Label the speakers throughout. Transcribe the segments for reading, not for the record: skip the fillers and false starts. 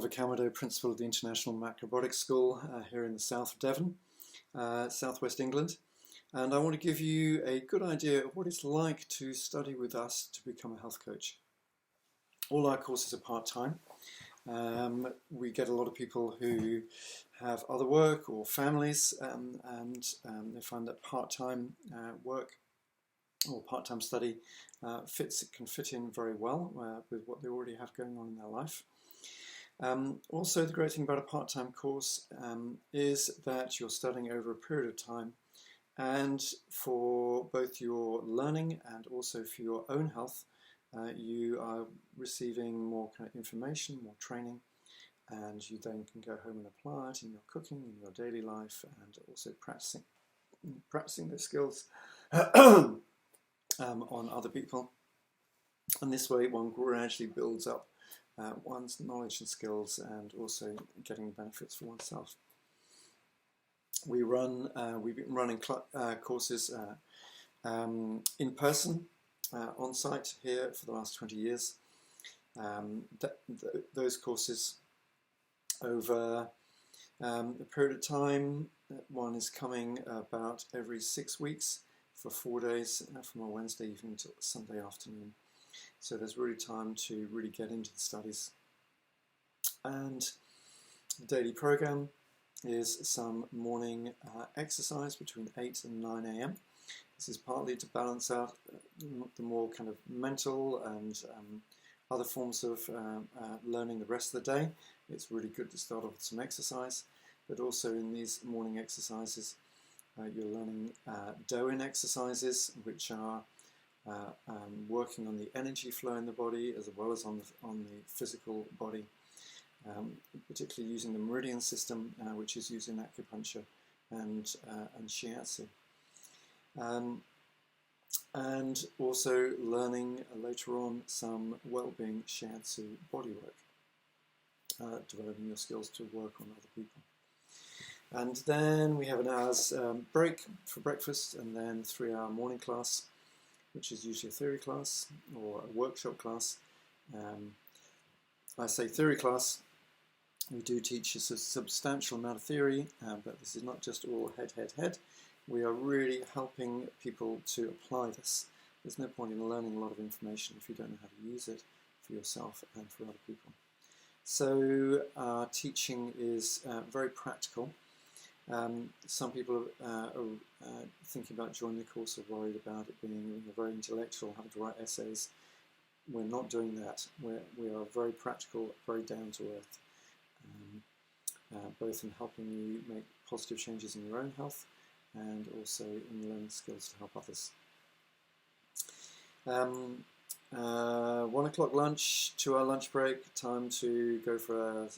Speaker 1: Oliver Calmadoe, Principal of the International Macrobiotics School here in the south of Devon, southwest England. And I want to give you a good idea of what it's like to study with us to become a health coach. All our courses are part-time. We get a lot of people who have other work or families, and they find that part-time work or part-time study can fit in very well with what they already have going on in their life. Also, the great thing about a part-time course is that you're studying over a period of time, and for both your learning and also for your own health, you are receiving more kind of information, more training, and you then can go home and apply it in your cooking, in your daily life, and also practicing those skills on other people. And this way one gradually builds up one's knowledge and skills, and also getting benefits for oneself. We've been running courses in person, on site here for the last 20 years. Those courses over a period of time, one is coming about every 6 weeks for 4 days, from a Wednesday evening to Sunday afternoon. So there's really time to really get into the studies. And the daily program is some morning exercise between 8 and 9 a.m. This is partly to balance out the more kind of mental and other forms of learning the rest of the day. It's really good to start off with some exercise, but also in these morning exercises you're learning Do-in exercises, which are working on the energy flow in the body as well as on the physical body, particularly using the meridian system, which is used in acupuncture and shiatsu. And also learning later on some well-being shiatsu bodywork, developing your skills to work on other people. And then we have an hour's break for breakfast, and then 3-hour morning class, which is usually a theory class or a workshop class. I say theory class, we do teach a substantial amount of theory, but this is not just all head. We are really helping people to apply this. There's no point in learning a lot of information if you don't know how to use it for yourself and for other people. So our teaching is very practical. Some people are thinking about joining the course, are worried about it being very intellectual, having to write essays. We're not doing that. We are very practical, very down to earth, both in helping you make positive changes in your own health and also in learning skills to help others. 1 o'clock lunch, 2-hour lunch break, time to go for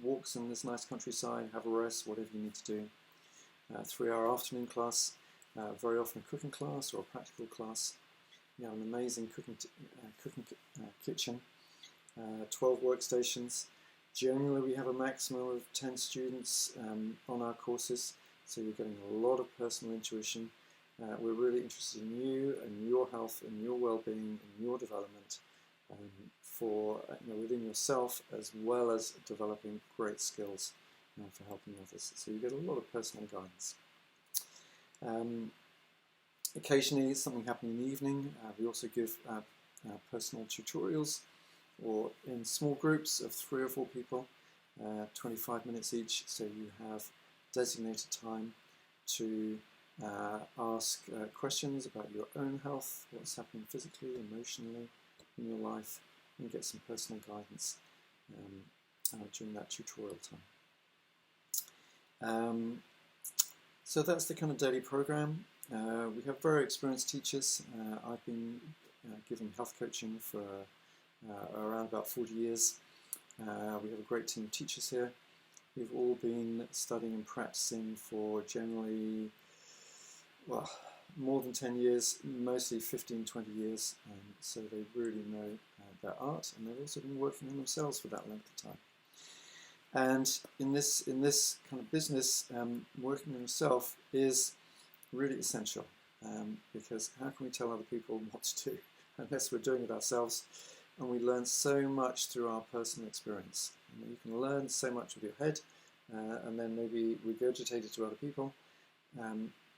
Speaker 1: walks in this nice countryside, have a rest, whatever you need to do. 3-hour afternoon class, very often a cooking class or a practical class. You have an amazing cooking kitchen, 12 workstations. Generally we have a maximum of 10 students on our courses, so you're getting a lot of personal intuition. We're really interested in you and your health and your well-being and your development for within yourself, as well as developing great skills for helping others. So you get a lot of personal guidance. Occasionally something happening in the evening. We also give personal tutorials, or in small groups of 3 or 4 people, 25 minutes each, so you have designated time to ask questions about your own health, what's happening physically, emotionally in your life, and get some personal guidance during that tutorial time. So that's the kind of daily program. We have very experienced teachers. I've been giving health coaching for around about 40 years. We have a great team of teachers here. We've all been studying and practicing for generally, well, more than 10 years, mostly 15, 20 years, so they really know their art, and they've also been working on themselves for that length of time. And in this kind of business, working on yourself is really essential, because how can we tell other people what to do unless we're doing it ourselves? And we learn so much through our personal experience. You can learn so much with your head, and then maybe regurgitate it to other people.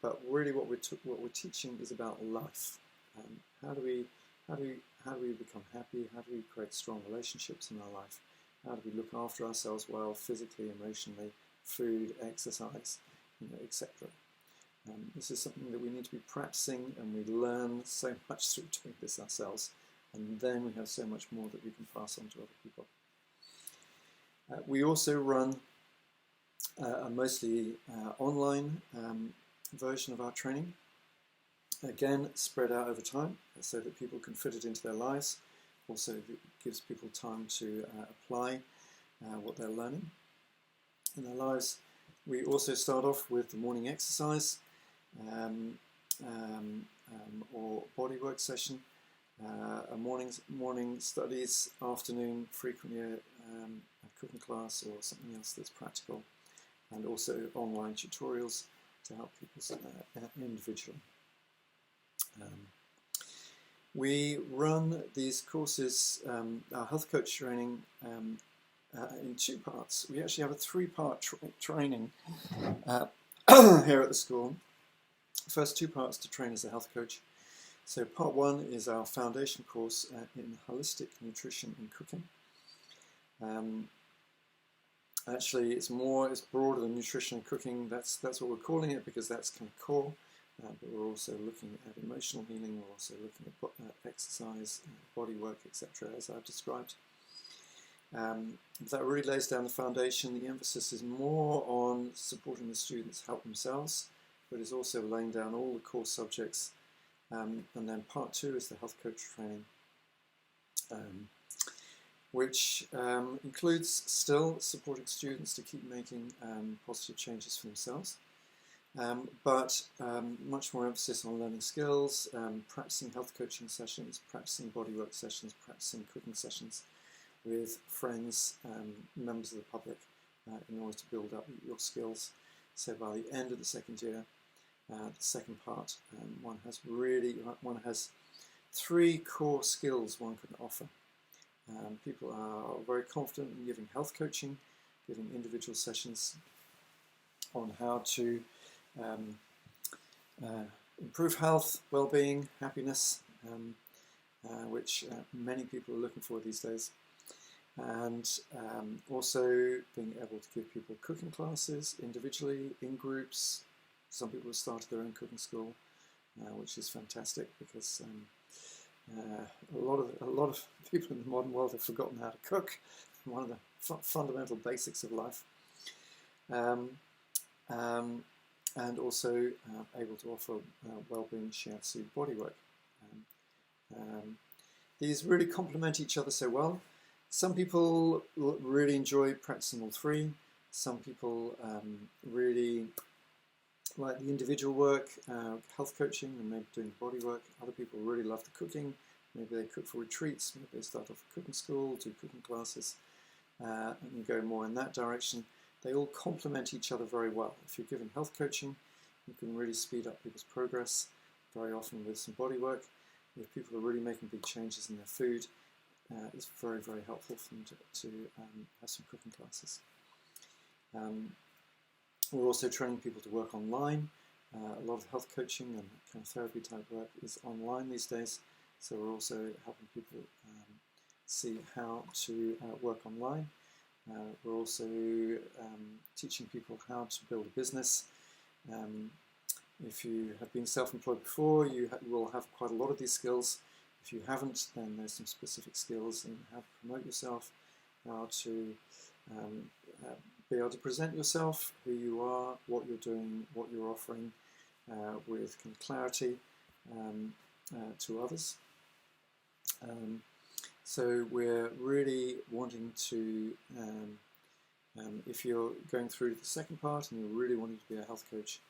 Speaker 1: But really, what we're teaching is about life. How do we become happy? How do we create strong relationships in our life? How do we look after ourselves well, physically, emotionally, food, exercise, etc. This is something that we need to be practicing, and we learn so much through doing this ourselves, and then we have so much more that we can pass on to other people. We also run a mostly online version of our training, again spread out over time so that people can fit it into their lives. Also, it gives people time to apply what they're learning in their lives. We also start off with the morning exercise or bodywork session, a morning studies, afternoon frequently a cooking class or something else that's practical, and also online tutorials to help people individually. We run these courses, our health coach training, in two parts. We actually have a three-part training here at the school. First two parts to train as a health coach. So part one is our foundation course in holistic nutrition and cooking. Actually, it's broader than nutrition and cooking. That's what we're calling it, because that's kind of core. But we're also looking at emotional healing. We're also looking at exercise, body work, etc., as I've described. That really lays down the foundation. The emphasis is more on supporting the students help themselves, but is also laying down all the core subjects. And then part two is the health coach training, which includes still supporting students to keep making positive changes for themselves, but much more emphasis on learning skills, practicing health coaching sessions, practicing bodywork sessions, practicing cooking sessions with friends, members of the public, in order to build up your skills. So by the end of the second year, the second part, one has three core skills one can offer. People are very confident in giving health coaching, giving individual sessions on how to improve health, well-being, happiness, which many people are looking for these days. And also being able to give people cooking classes individually, in groups. Some people have started their own cooking school, which is fantastic, because a lot of people in the modern world have forgotten how to cook, one of the fundamental basics of life. And also able to offer well-being shiatsu bodywork. These really complement each other so well. Some people really enjoy practicing all three. Some people really like the individual work, health coaching, and maybe doing body work. Other people really love the cooking. Maybe they cook for retreats. Maybe they start off a cooking school, do cooking classes, and go more in that direction. They all complement each other very well. If you're given health coaching, you can really speed up people's progress, very often with some body work. If people are really making big changes in their food, it's very, very helpful for them to have some cooking classes. We're also training people to work online. A lot of health coaching and kind of therapy type work is online these days, so we're also helping people see how to work online. We're also teaching people how to build a business. If you have been self-employed before, you will have quite a lot of these skills. If you haven't, then there's some specific skills in how to promote yourself, how to be able to present yourself, who you are, what you're doing, what you're offering, with kind of clarity to others. So we're really wanting to, if you're going through the second part and you're really wanting to be a health coach,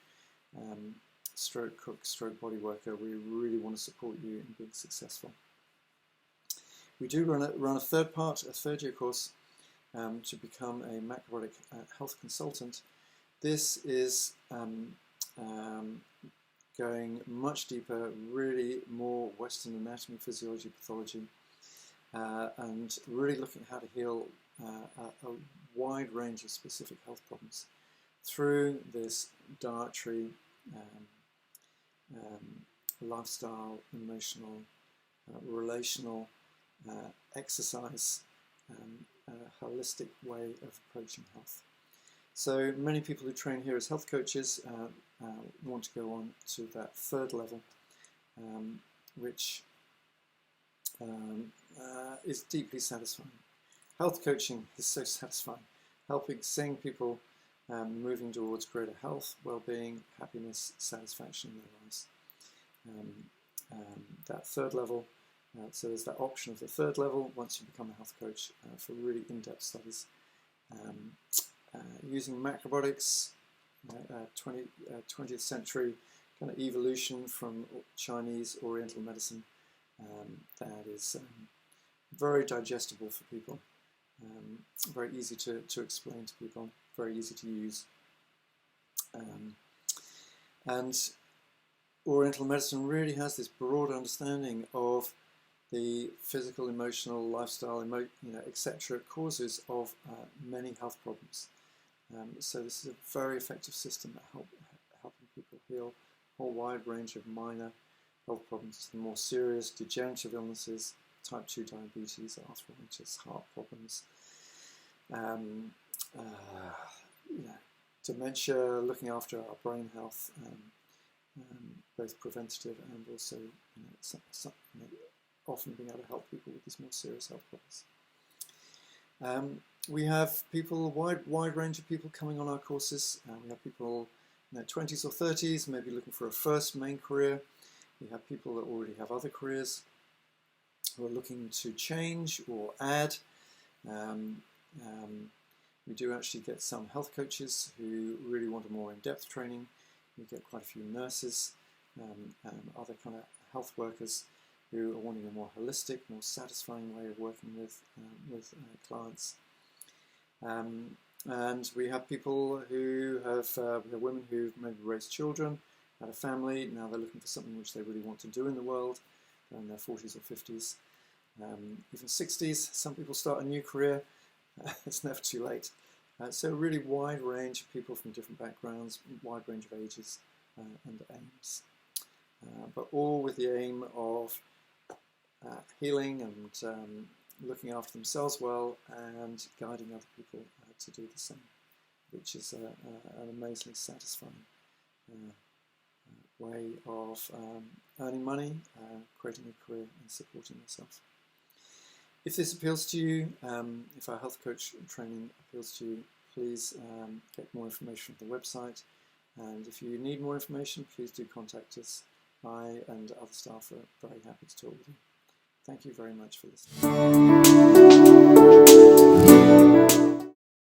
Speaker 1: stroke cook, stroke body worker, we really want to support you in being successful. We do run a third part, a third year course, to become a macrobiotic health consultant. This is going much deeper, really more Western anatomy, physiology, pathology, and really looking at how to heal a wide range of specific health problems through this dietary, lifestyle, emotional, relational, exercise, holistic way of approaching health. So many people who train here as health coaches want to go on to that third level, which is deeply satisfying. Health coaching is so satisfying, seeing people moving towards greater health, well-being, happiness, satisfaction in their lives. That third level, so there's that option of the third level once you become a health coach for really in-depth studies. Using macrobiotics, 20th century kind of evolution from Chinese Oriental medicine that is very digestible for people, very easy to explain to people, very easy to use. And Oriental medicine really has this broad understanding of the physical, emotional, lifestyle, etc. causes of many health problems. So this is a very effective system at helping people heal a whole wide range of minor health problems, the more serious degenerative illnesses, type 2 diabetes, arthritis, heart problems, dementia, looking after our brain health, both preventative and also often being able to help people with these more serious health problems. We have people, a wide range of people coming on our courses. We have people in their 20s or 30s, maybe looking for a first main career. We have people that already have other careers who are looking to change or add. We do actually get some health coaches who really want a more in-depth training. We get quite a few nurses and other kind of health workers who are wanting a more holistic, more satisfying way of working with clients. And we have people who have, we have women who've maybe raised children, had a family, now they're looking for something which they really want to do in the world. They're in their 40s or 50s, even 60s. Some people start a new career. It's never too late. So a really wide range of people from different backgrounds, wide range of ages and aims. But all with the aim of healing and looking after themselves well and guiding other people to do the same, which is an amazingly satisfying way of earning money, creating a career and supporting yourself. If this appeals to you, if our health coach training appeals to you, please get more information from the website. And if you need more information, please do contact us. I and other staff are very happy to talk with you. Thank you very much for listening.